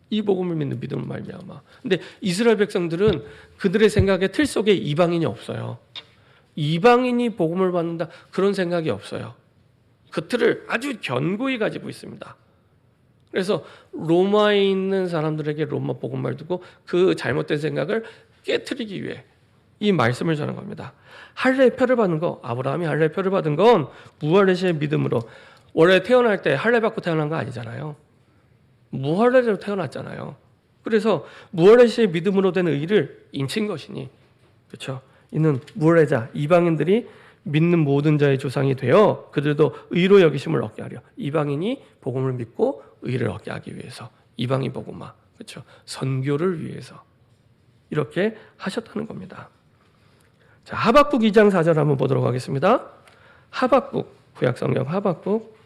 이 복음을 믿는 믿음으로 말미암아. 근데 이스라엘 백성들은 그들의 생각의 틀 속에 이방인이 없어요. 이방인이 복음을 받는다 그런 생각이 없어요. 그 틀을 아주 견고히 가지고 있습니다. 그래서 로마에 있는 사람들에게 로마 복음을 두고 그 잘못된 생각을 깨트리기 위해 이 말씀을 전한 겁니다. 할례의 표를 받는 거, 아브라함이 할례의 표를 받은 건 무할례시의 믿음으로. 원래 태어날 때 할례 받고 태어난 거 아니잖아요. 무할례자로 태어났잖아요. 그래서 무할례시의 믿음으로 된 의를 인친 것이니, 그렇죠? 이는 무할례자 이방인들이 믿는 모든 자의 조상이 되어 그들도 의로 여기심을 얻게 하려. 이방인이 복음을 믿고 의를 얻게 하기 위해서, 이방인 복음화, 그렇죠? 선교를 위해서 이렇게 하셨다는 겁니다. 자, 하박국 2장 4절 한번 보도록 하겠습니다. 하박국, 구약성경 하박국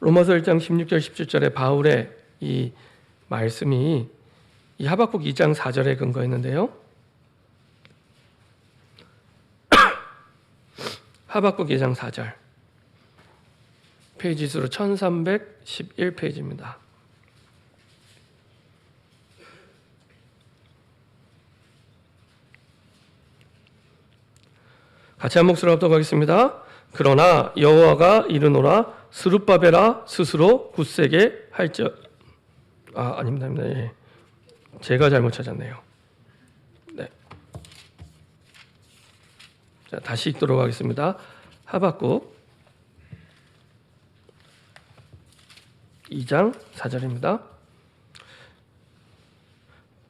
로마서 1장 16절 17절에 바울의 이 말씀이 이 하박국 2장 4절에 근거했는데요. 하박국 2장 4절 페이지 수로 1311페이지입니다. 같이 한 목소리로 합독하겠습니다. 그러나 여호와가 이르노라 스룹바벨아 스스로 굳세게 할지어 아닙니다. 예. 제가 잘못 찾았네요. 네. 자, 다시 읽도록 하겠습니다. 하박국 2장 4절입니다.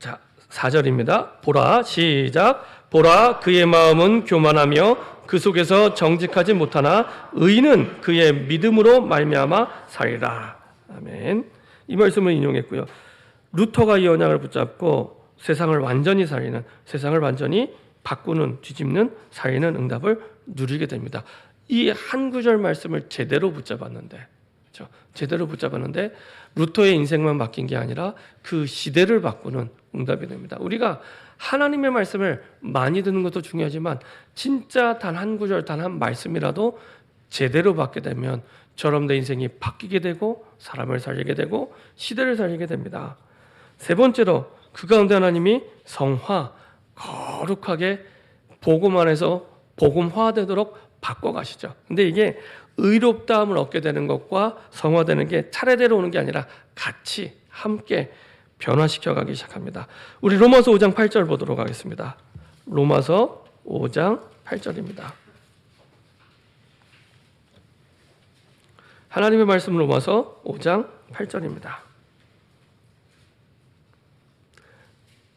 자, 4절입니다. 보라, 시작. 보라, 그의 마음은 교만하며 그 속에서 정직하지 못하나 의인은 그의 믿음으로 말미암아 살리라. 아멘. 이 말씀을 인용했고요. 루터가 이 언약을 붙잡고 세상을 완전히 살리는, 세상을 완전히 바꾸는, 뒤집는, 살리는 응답을 누리게 됩니다. 이 한 구절 말씀을 제대로 붙잡았는데, 그렇죠? 제대로 붙잡았는데 루터의 인생만 바뀐 게 아니라 그 시대를 바꾸는 응답이 됩니다. 우리가 하나님의 말씀을 많이 듣는 것도 중요하지만 진짜 단 한 구절, 단 한 말씀이라도 제대로 받게 되면 저럼 내 인생이 바뀌게 되고 사람을 살리게 되고 시대를 살리게 됩니다. 세 번째로 그 가운데 하나님이 성화, 거룩하게 복음 안에서 복음화되도록 바꿔가시죠. 근데 이게 의롭다함을 얻게 되는 것과 성화되는 게 차례대로 오는 게 아니라 같이 함께 변화시켜가기 시작합니다. 우리 로마서 5장 8절 보도록 하겠습니다. 로마서 5장 8절입니다. 하나님의 말씀 로마서 5장 8절입니다.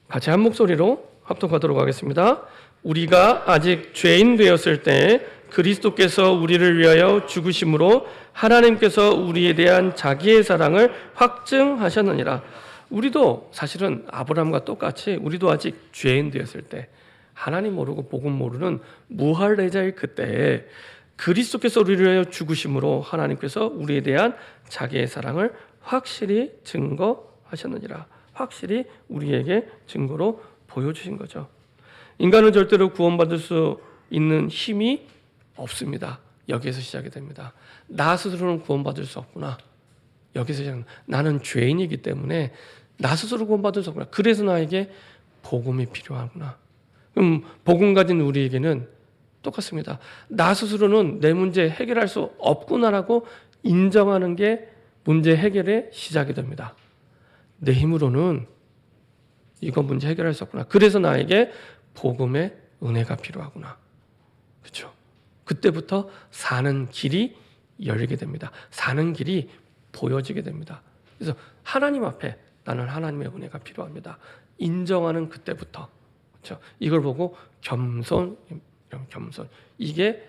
같이 한 목소리로 합독하도록 하겠습니다. 우리가 아직 죄인 되었을 때 그리스도께서 우리를 위하여 죽으심으로 하나님께서 우리에 대한 자기의 사랑을 확증하셨느니라. 우리도 사실은 아브라함과 똑같이 우리도 아직 죄인 되었을 때 하나님 모르고 복음 모르는 무할례자의 그때에 그리스도께서 우리를 위하여 죽으심으로 하나님께서 우리에 대한 자기의 사랑을 확실히 증거하셨느니라. 확실히 우리에게 증거로 보여주신 거죠. 인간은 절대로 구원받을 수 있는 힘이 없습니다. 여기에서 시작이 됩니다. 나 스스로는 구원받을 수 없구나. 여기서 시작. 나는 죄인이기 때문에 나 스스로 구원받을 수 없구나. 그래서 나에게 복음이 필요하구나. 그럼 복음 가진 우리에게는 똑같습니다. 나 스스로는 내 문제 해결할 수 없구나라고 인정하는 게 문제 해결의 시작이 됩니다. 내 힘으로는 이건 문제 해결할 수 없구나. 그래서 나에게 복음의 은혜가 필요하구나. 그렇죠? 그때부터 사는 길이 열리게 됩니다. 사는 길이 보여지게 됩니다. 그래서 하나님 앞에 나는 하나님의 은혜가 필요합니다. 인정하는 그때부터. 그렇죠? 이걸 보고 겸손. 이게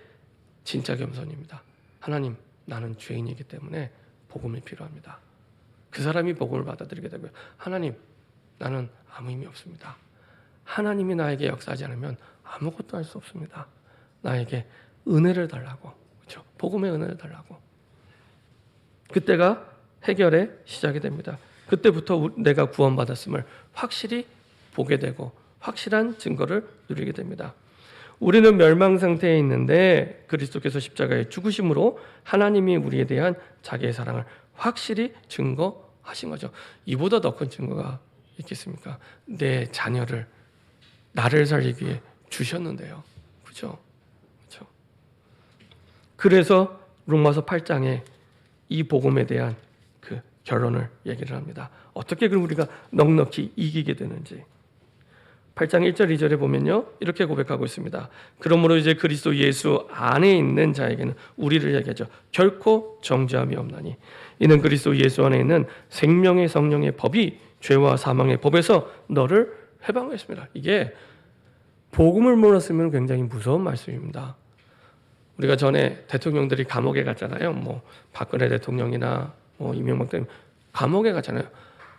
진짜 겸손입니다. 하나님, 나는 죄인이기 때문에 복음이 필요합니다. 그 사람이 복음을 받아들이게 되고요. 하나님, 나는 아무 힘이 없습니다. 하나님이 나에게 역사하지 않으면 아무것도 할 수 없습니다. 나에게 은혜를 달라고. 그렇죠? 복음의 은혜를 달라고. 그때가 해결의 시작이 됩니다. 그때부터 내가 구원받았음을 확실히 보게 되고 확실한 증거를 누리게 됩니다. 우리는 멸망 상태에 있는데 그리스도께서 십자가에 죽으심으로 하나님이 우리에 대한 자기의 사랑을 확실히 증거하신 거죠. 이보다 더 큰 증거가 있겠습니까? 내 자녀를 나를 살리기 위해 주셨는데요. 그렇죠? 그렇죠? 그래서 로마서 8장에 이 복음에 대한 그 결론을 얘기를 합니다. 어떻게 그럼 우리가 넉넉히 이기게 되는지. 8장 1절 2절에 보면요. 이렇게 고백하고 있습니다. 그러므로 이제 그리스도 예수 안에 있는 자에게는 우리를 얘기하죠. 결코 정죄함이 없나니 이는 그리스도 예수 안에 있는 생명의 성령의 법이 죄와 사망의 법에서 너를 해방했습니다. 이게 복음을 몰랐으면 굉장히 무서운 말씀입니다. 우리가 전에 대통령들이 감옥에 갔잖아요. 뭐 박근혜 대통령이나 이명박 대통령 감옥에 갔잖아요.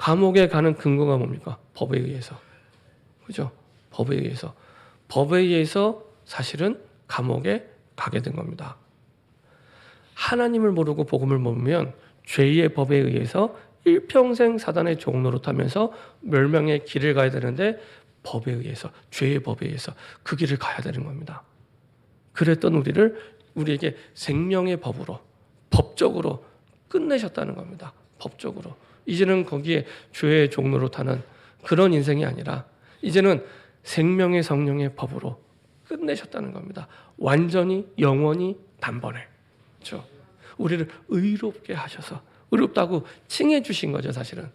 감옥에 가는 근거가 뭡니까? 법에 의해서. 그죠? 법에 의해서. 법에 의해서 사실은 감옥에 가게 된 겁니다. 하나님을 모르고 복음을 모르면 죄의 법에 의해서 일평생 사단의 종노릇하면서 멸망의 길을 가야 되는데 법에 의해서, 죄의 법에 의해서 그 길을 가야 되는 겁니다. 그랬던 우리에게 생명의 법으로, 법적으로 끝내셨다는 겁니다. 법적으로. 이제는 거기에 죄의 종노릇하는 그런 인생이 아니라 이제는 생명의 성령의 법으로 끝내셨다는 겁니다. 완전히, 영원히, 단번에. 그렇죠? 우리를 의롭게 하셔서, 의롭다고 칭해 주신 거죠, 사실은.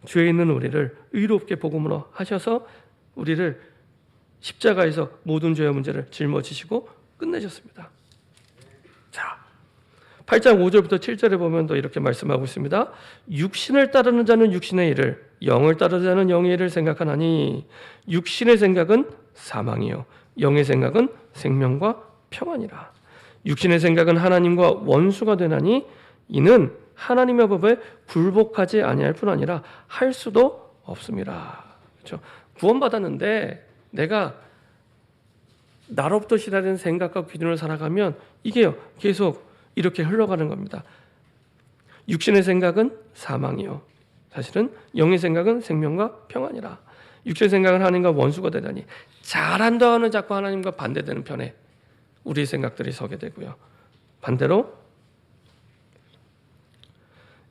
죄에 있는 우리를 의롭게 복음으로 하셔서 우리를 십자가에서 모든 죄의 문제를 짊어지시고 끝내셨습니다. 자, 8장 5절부터 7절에 보면 또 이렇게 말씀하고 있습니다. 육신을 따르는 자는 육신의 일을, 영을 따르는 자는 영의 일을 생각하나니 육신의 생각은 사망이요 영의 생각은 생명과 평안이라. 육신의 생각은 하나님과 원수가 되나니 이는 하나님의 법에 굴복하지 아니할 뿐 아니라 할 수도 없습니다. 그렇죠? 구원받았는데 내가 나로부터 시작된 생각과 기준을 살아가면 이게요 계속 이렇게 흘러가는 겁니다. 육신의 생각은 사망이요 사실은 영의 생각은 생명과 평안이라. 육신의 생각은 하나님과 원수가 되다니 잘한다 하는 자꾸 하나님과 반대되는 편에 우리의 생각들이 서게 되고요. 반대로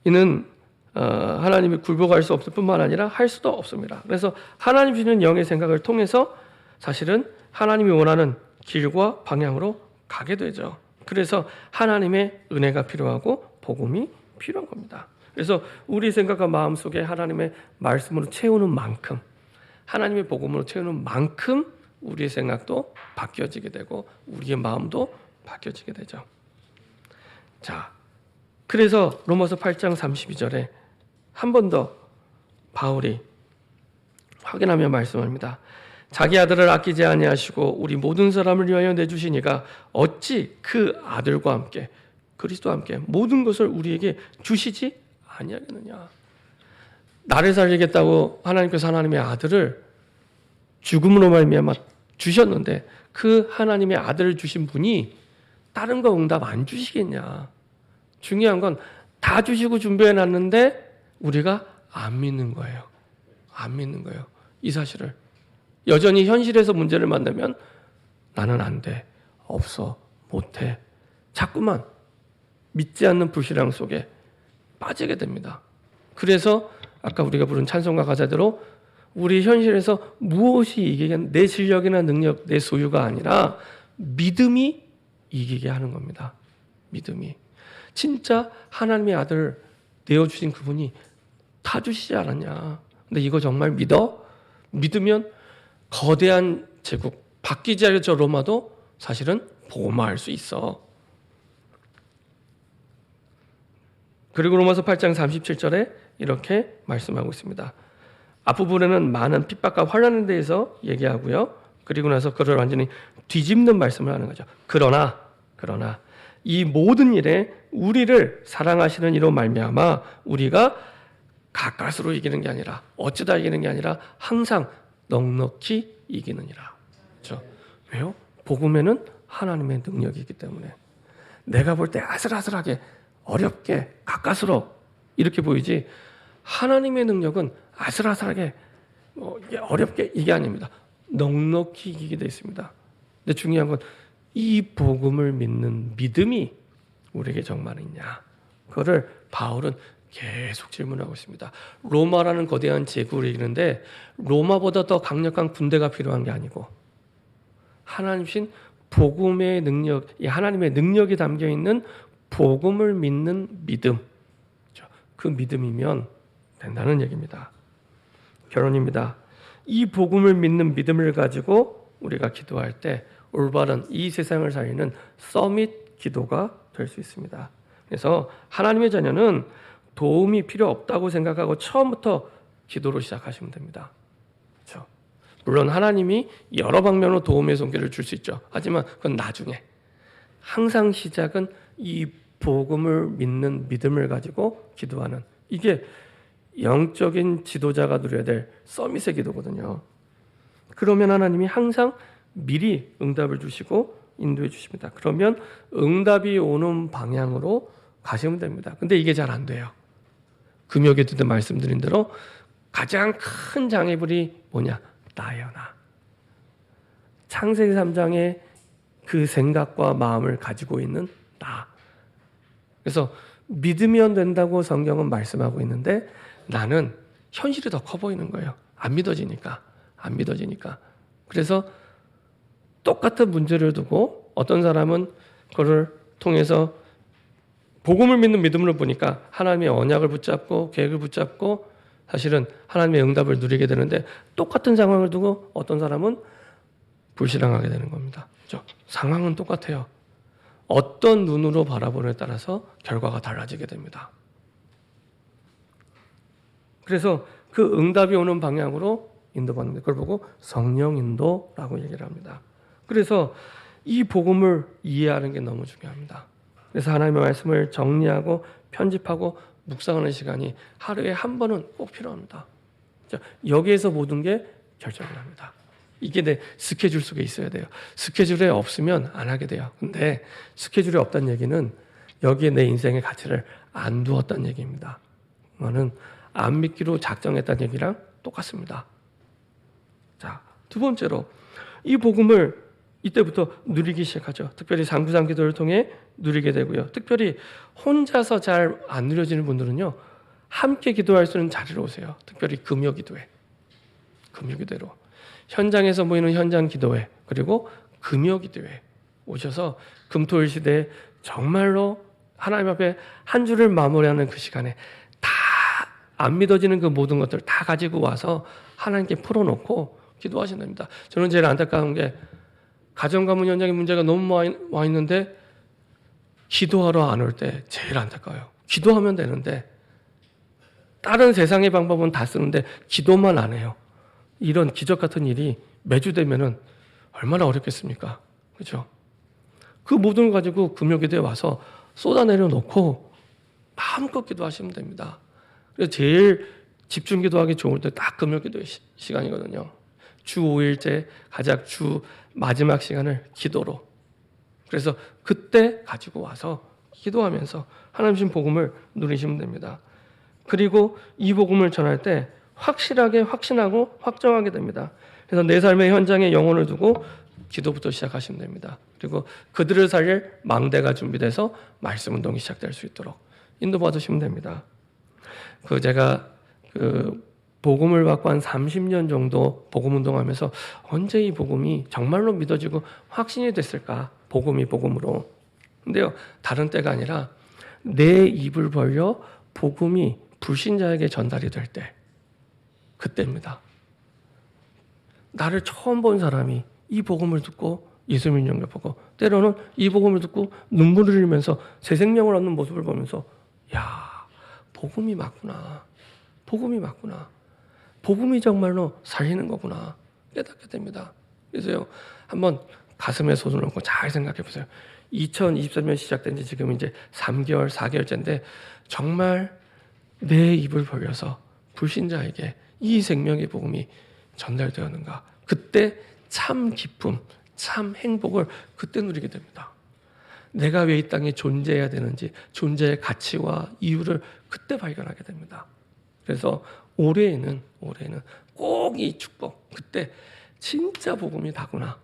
이는 하나님이 굴복할 수 없을 뿐만 아니라 할 수도 없습니다. 그래서 하나님 주시는 영의 생각을 통해서 사실은 하나님이 원하는 길과 방향으로 가게 되죠. 그래서 하나님의 은혜가 필요하고 복음이 필요한 겁니다. 그래서 우리 생각과 마음속에 하나님의 말씀으로 채우는 만큼, 하나님의 복음으로 채우는 만큼 우리의 생각도 바뀌어지게 되고 우리의 마음도 바뀌어지게 되죠. 자, 그래서 로마서 8장 32절에 한 번 더 바울이 확인하며 말씀합니다. 자기 아들을 아끼지 아니하시고 우리 모든 사람을 위하여 내주시니가 어찌 그 아들과 함께 그리스도와 함께 모든 것을 우리에게 주시지 아니하겠느냐. 나를 살리겠다고 하나님께서 하나님의 아들을 죽음으로 말미암아 주셨는데 그 하나님의 아들을 주신 분이 다른 거 응답 안 주시겠냐. 중요한 건 다 주시고 준비해 놨는데 우리가 안 믿는 거예요. 안 믿는 거예요. 이 사실을. 여전히 현실에서 문제를 만나면 나는 안 돼, 없어, 못해. 자꾸만 믿지 않는 불신앙 속에 빠지게 됩니다. 그래서 아까 우리가 부른 찬송가 가사대로 우리 현실에서 무엇이 이기게 내 실력이나 능력, 내 소유가 아니라 믿음이 이기게 하는 겁니다. 믿음이. 진짜 하나님의 아들 내어주신 그분이 다 주시지 않았냐. 근데 이거 정말 믿어? 믿으면 거대한 제국, 바뀌지 않을 저 로마도 사실은 복음화할 수 있어. 그리고 로마서 8장 37절에 이렇게 말씀하고 있습니다. 앞부분에는 많은 핍박과 환난에 대해서 얘기하고요. 그리고 나서 그를 완전히 뒤집는 말씀을 하는 거죠. 그러나 이 모든 일에 우리를 사랑하시는 이로 말미암아 우리가 가까스로 이기는 게 아니라 어쩌다 이기는 게 아니라 항상 넉넉히 이기느니라. 그렇죠? 왜요? 복음에는 하나님의 능력이 있기 때문에 내가 볼 때 아슬아슬하게 어렵게 가까스로 이렇게 보이지 하나님의 능력은 아슬아슬하게 이게 어렵게 이게 아닙니다. 넉넉히 이기게 되어 있습니다. 근데 중요한 건 이 복음을 믿는 믿음이 우리에게 정말 있냐. 그거를 바울은 계속 질문하고 있습니다. 로마라는 거대한 제국을 이기는데 로마보다 더 강력한 군대가 필요한 게 아니고 하나님신 복음의 능력, 이 하나님의 능력이 담겨 있는 복음을 믿는 믿음. 그 믿음이면 된다는 얘기입니다. 결론입니다. 이 복음을 믿는 믿음을 가지고 우리가 기도할 때 올바른 이 세상을 살리는 서밋 기도가 될 수 있습니다. 그래서 하나님의 자녀는 도움이 필요 없다고 생각하고 처음부터 기도로 시작하시면 됩니다. 그렇죠? 물론 하나님이 여러 방면으로 도움의 손길을 줄 수 있죠. 하지만 그건 나중에. 항상 시작은 이 복음을 믿는 믿음을 가지고 기도하는 이게 영적인 지도자가 누려야 될 서밋의 기도거든요. 그러면 하나님이 항상 미리 응답을 주시고 인도해 주십니다. 그러면 응답이 오는 방향으로 가시면 됩니다. 근데 이게 잘 안 돼요. 금요기도 때 말씀드린 대로 가장 큰 장애물이 뭐냐? 나예요, 나. 창세기 3장에 그 생각과 마음을 가지고 있는 나. 그래서 믿으면 된다고 성경은 말씀하고 있는데 나는 현실이 더 커 보이는 거예요. 안 믿어지니까. 그래서 똑같은 문제를 두고 어떤 사람은 그걸 통해서 복음을 믿는 믿음으로 보니까 하나님의 언약을 붙잡고 계획을 붙잡고 사실은 하나님의 응답을 누리게 되는데 똑같은 상황을 두고 어떤 사람은 불신앙하게 되는 겁니다. 그렇죠? 상황은 똑같아요. 어떤 눈으로 바라보느냐에 따라서 결과가 달라지게 됩니다. 그래서 그 응답이 오는 방향으로 인도받는 그걸 보고 성령 인도라고 얘기를 합니다. 그래서 이 복음을 이해하는 게 너무 중요합니다. 그래서 하나님의 말씀을 정리하고 편집하고 묵상하는 시간이 하루에 한 번은 꼭 필요합니다. 여기에서 모든 게 결정을 합니다. 이게 내 스케줄 속에 있어야 돼요. 스케줄에 없으면 안 하게 돼요. 근데 스케줄이 없다는 얘기는 여기에 내 인생의 가치를 안 두었다는 얘기입니다. 그거는 안 믿기로 작정했다는 얘기랑 똑같습니다. 자, 두 번째로 이 복음을 이때부터 누리기 시작하죠. 특별히 상부상 기도를 통해 누리게 되고요. 특별히 혼자서 잘 안 누려지는 분들은요. 함께 기도할 수 있는 자리로 오세요. 특별히 금요 기도회로. 현장에서 모이는 현장 기도회 그리고 금요 기도회 오셔서 금토일 시대에 정말로 하나님 앞에 한 주를 마무리하는 그 시간에 다 안 믿어지는 그 모든 것들 다 가지고 와서 하나님께 풀어놓고 기도하시면 됩니다. 저는 제일 안타까운 게 가정가문 현장의 문제가 너무 와 있는데 기도하러 안 올 때 제일 안타까워요. 기도하면 되는데 다른 세상의 방법은 다 쓰는데 기도만 안 해요. 이런 기적 같은 일이 매주 되면은 얼마나 어렵겠습니까? 그렇죠? 그 모든 걸 가지고 금요기도에 와서 쏟아내려 놓고 마음껏 기도하시면 됩니다. 그래서 제일 집중 기도하기 좋을 때 딱 금요기도의 시간이거든요. 주 5일째 가장 주 마지막 시간을 기도로. 그래서 그때 가지고 와서 기도하면서 하나님 주신 복음을 누리시면 됩니다. 그리고 이 복음을 전할 때 확실하게 확신하고 확정하게 됩니다. 그래서 내 삶의 현장에 영혼을 두고 기도부터 시작하시면 됩니다. 그리고 그들을 살릴 망대가 준비돼서 말씀 운동이 시작될 수 있도록 인도받으시면 됩니다. 제가 복음을 받고 한 30년 정도 복음 운동하면서 언제 이 복음이 정말로 믿어지고 확신이 됐을까? 복음이 복음으로. 근데요, 다른 때가 아니라 내 입을 벌려 복음이 불신자에게 전달이 될 때, 그때입니다. 나를 처음 본 사람이 이 복음을 듣고 예수 믿는 걸 보고 때로는 이 복음을 듣고 눈물을 흘리면서 새 생명을 얻는 모습을 보면서 야, 복음이 맞구나. 복음이 정말로 살리는 거구나 깨닫게 됩니다. 그래서요, 한번 가슴에 손을 얹고 잘 생각해 보세요. 2023년 시작된 지 지금 이제 3개월, 4개월째인데 정말 내 입을 벌려서 불신자에게 이 생명의 복음이 전달되었는가? 그때 참 기쁨, 참 행복을 그때 누리게 됩니다. 내가 왜 이 땅에 존재해야 되는지, 존재의 가치와 이유를 그때 발견하게 됩니다. 그래서 올해에는 꼭 이 축복, 그때 진짜 복음이 다구나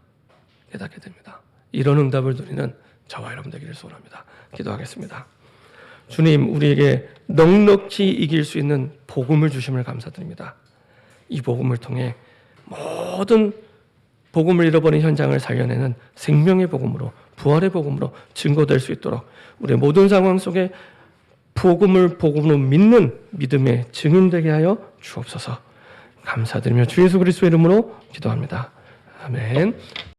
깨닫게 됩니다. 이런 응답을 누리는 저와 여러분 되기를 소원합니다. 기도하겠습니다. 주님, 우리에게 넉넉히 이길 수 있는 복음을 주심을 감사드립니다. 이 복음을 통해 모든 복음을 잃어버린 현장을 살려내는 생명의 복음으로, 부활의 복음으로 증거될 수 있도록 우리의 모든 상황 속에 복음을 복음으로 믿는 믿음의 증인되게 하여 주옵소서. 감사드리며 주 예수 그리스도의 이름으로 기도합니다. 아멘.